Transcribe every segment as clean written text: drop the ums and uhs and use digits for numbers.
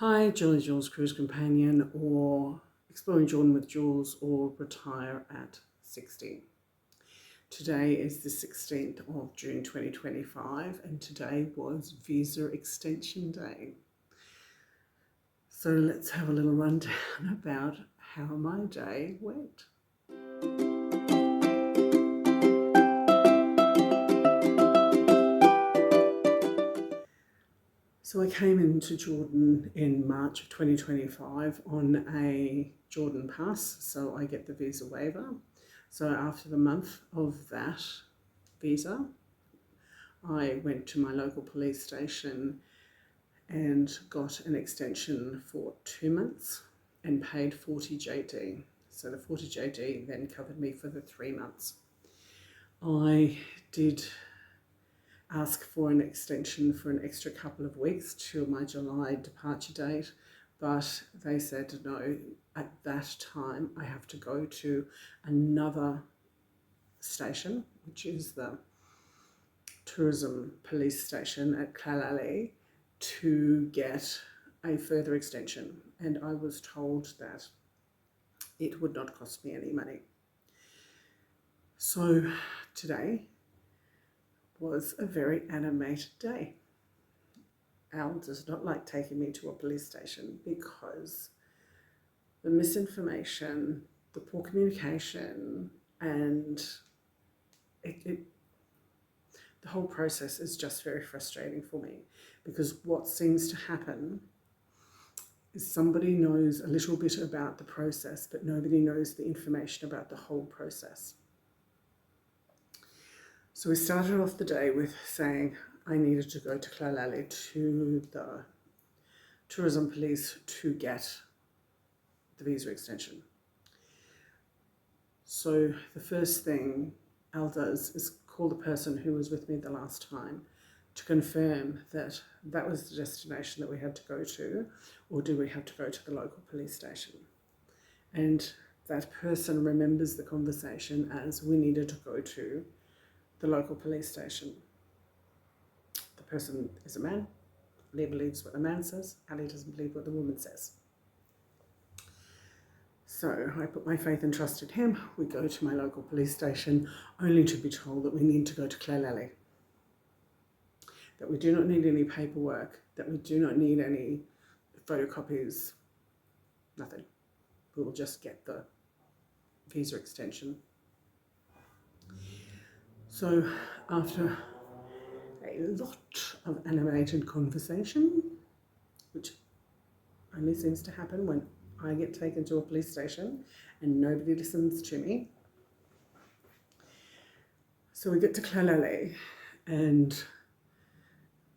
Hi, Jolly Jules Cruise Companion, or Exploring Jordan with Jules, or Retire at 60. Today is the 16th of June 2025, and today was Visa Extension Day. So let's have a little rundown about how my day went. So I came into Jordan in March of 2025 on a Jordan pass, so I get the visa waiver. So after the month of that visa, I went to my local police station and got an extension for 2 months and paid 40 JD. So the 40 JD then covered me for the 3 months. I did ask for an extension for an extra couple of weeks to my July departure date, but they said no, at that time I have to go to another station, which is the tourism police station at Tla Al-Al, to get a further extension, and I was told that it would not cost me any money. So today was a very animated day. Al does not like taking me to a police station because the misinformation, the poor communication, and the whole process is just very frustrating for me, because what seems to happen is somebody knows a little bit about the process, but nobody knows the information about the whole process. So we started off the day with saying I needed to go to Tla Al-Al to the tourism police to get the visa extension. So the first thing Al does is call the person who was with me the last time to confirm that that was the destination that we had to go to, or do we have to go to the local police station? And that person remembers the conversation as we needed to go to the local police station. The person is a man. Ali believes what the man says. Ali doesn't believe what the woman says. So I put my faith and trust in him. We go to my local police station, only to be told that we need to go to Tla Al-Al, that we do not need any paperwork, that we do not need any photocopies, nothing. We will just get the visa extension. So after a lot of animated conversation, which only seems to happen when I get taken to a police station and nobody listens to me. So we get to Tla Al-Al and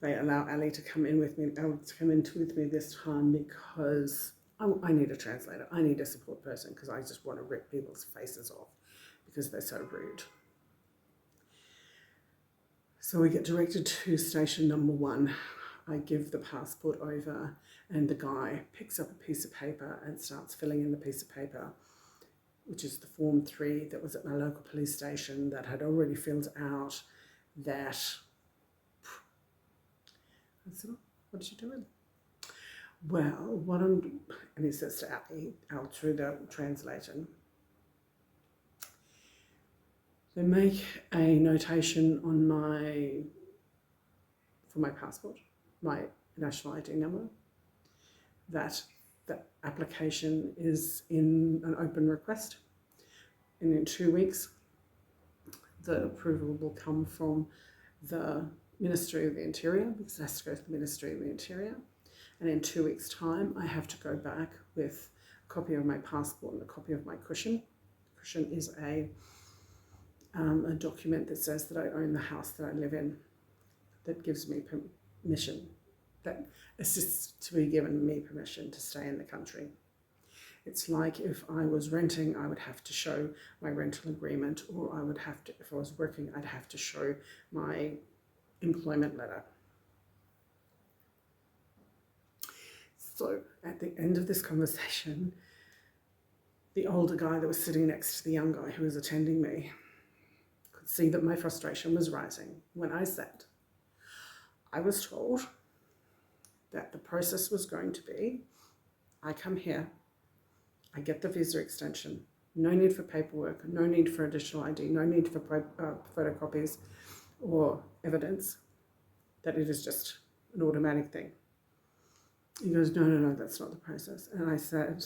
they allow Ali to come in with me, with me this time, because I need a translator. I need a support person, because I just want to rip people's faces off because they're so rude. So we get directed to station number 1. I give the passport over and the guy picks up a piece of paper and starts filling in the piece of paper, which is the Form 3 that was at my local police station that had already filled out that. I said, what did you do? Well, and he says to Ali, out through the translator, they make a notation on for my passport, my national ID number, that the application is in an open request, and in 2 weeks the approval will come from the Ministry of the Interior, because it has to go to the Ministry of the Interior, and in 2 weeks' time I have to go back with a copy of my passport and a copy of my cushion. The cushion is a document that says that I own the house that I live in, that gives me permission, that assists to be given me permission to stay in the country. It's like if I was renting, I would have to show my rental agreement, or I would have to, if I was working, I'd have to show my employment letter. So at the end of this conversation, the older guy that was sitting next to the young guy who was attending me could see that my frustration was rising when I said, I was told that the process was going to be, I come here, I get the visa extension, no need for paperwork, no need for additional ID, no need for photocopies or evidence, that it is just an automatic thing. He goes, no, that's not the process. And I said,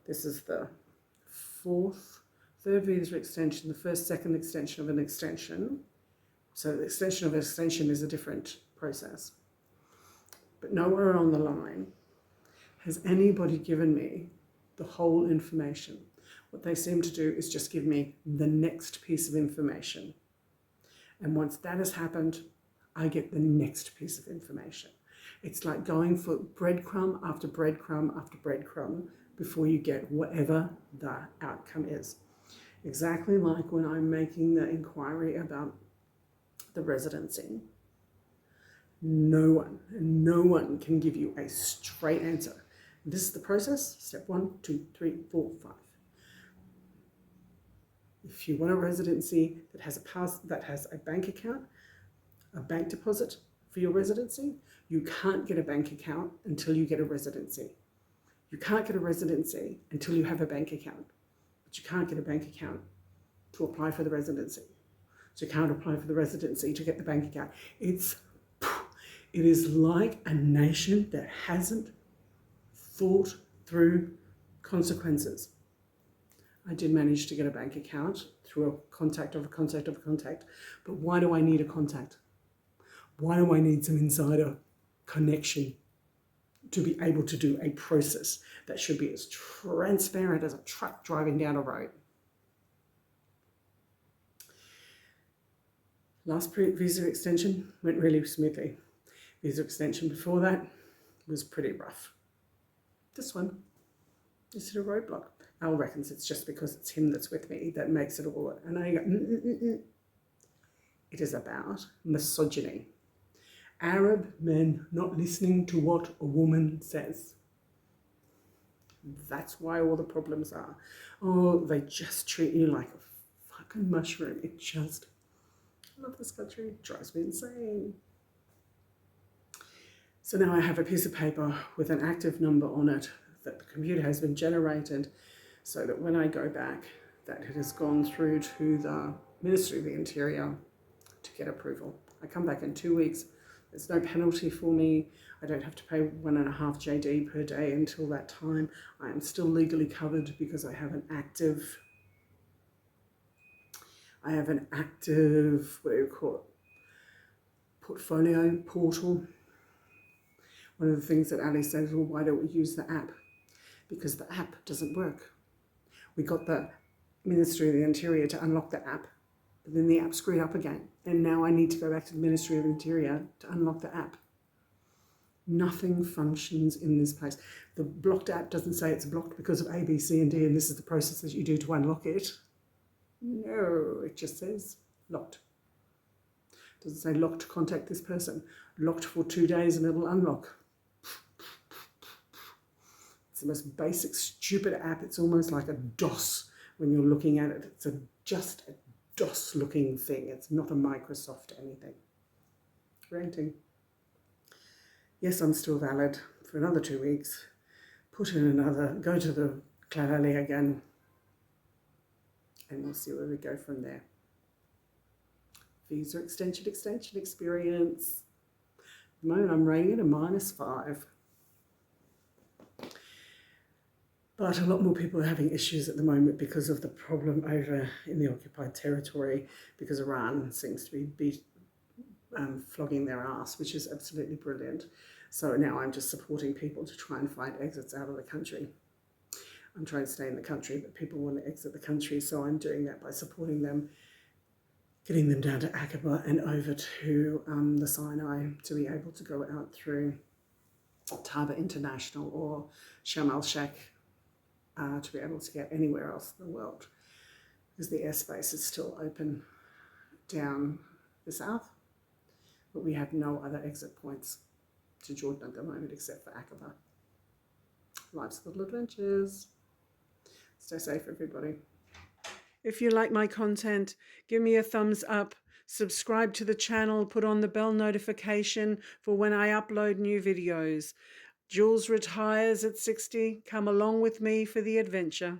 this is the third visa extension, the second extension of an extension. So the extension of an extension is a different process. But nowhere on the line has anybody given me the whole information. What they seem to do is just give me the next piece of information. And once that has happened, I get the next piece of information. It's like going for breadcrumb after breadcrumb after breadcrumb before you get whatever the outcome is. Exactly like when I'm making the inquiry about the residency. No one can give you a straight answer. This is the process, step 1, 2, 3, 4, 5. If you want a residency that has a bank account, a bank deposit for your residency, you can't get a bank account until you get a residency. You can't get a residency until you have a bank account, but you can't get a bank account to apply for the residency. So you can't apply for the residency to get the bank account. It is like a nation that hasn't thought through consequences. I did manage to get a bank account through a contact of a contact of a contact, but why do I need a contact? Why do I need some insider connection to be able to do a process that should be as transparent as a truck driving down a road? Last visa extension went really smoothly. Visa extension before that was pretty rough. This one is a roadblock. Al reckons it's just because it's him that's with me that makes it all. And I go, It is about misogyny. Arab men not listening to what a woman says. That's why all the problems are. Oh, they just treat you like a fucking mushroom. I love this country. It drives me insane. So now I have a piece of paper with an active number on it that the computer has been generated so that when I go back, that it has gone through to the Ministry of the Interior to get approval. I come back in 2 weeks. There's no penalty for me. I don't have to pay 1.5 JD per day until that time. I am still legally covered because I have an active, what do you call it, portfolio portal. One of the things that Ali says, well, why don't we use the app? Because the app doesn't work. We got the Ministry of the Interior to unlock the app, but then the app screwed up again. And now I need to go back to the Ministry of the Interior to unlock the app. Nothing functions in this place. The blocked app doesn't say it's blocked because of A, B, C, and D, and this is the process that you do to unlock it. No, it just says locked. It doesn't say locked to contact this person. Locked for 2 days and it'll unlock. It's the most basic, stupid app. It's almost like a DOS when you're looking at it. It's just a DOS-looking thing. It's not a Microsoft anything. Ranting. Yes, I'm still valid for another 2 weeks. Put in another, go to the Tla Al-Al again, and we'll see where we go from there. Visa extension experience. At the moment, I'm rating it a -5. But a lot more people are having issues at the moment because of the problem over in the occupied territory, because Iran seems to be flogging their ass, which is absolutely brilliant. So now I'm just supporting people to try and find exits out of the country. I'm trying to stay in the country, but people want to exit the country, so I'm doing that by supporting them, getting them down to Aqaba and over to the Sinai to be able to go out through Taba International or Sharm el-Sheikh to be able to get anywhere else in the world, because the airspace is still open down the south, but we have no other exit points to Jordan at the moment except for Aqaba. Life's little adventures. Stay safe, everybody. If you like my content, give me a thumbs up, Subscribe to the channel, put on the bell notification for when I upload new videos. Jules retires at 60. Come along with me for the adventure.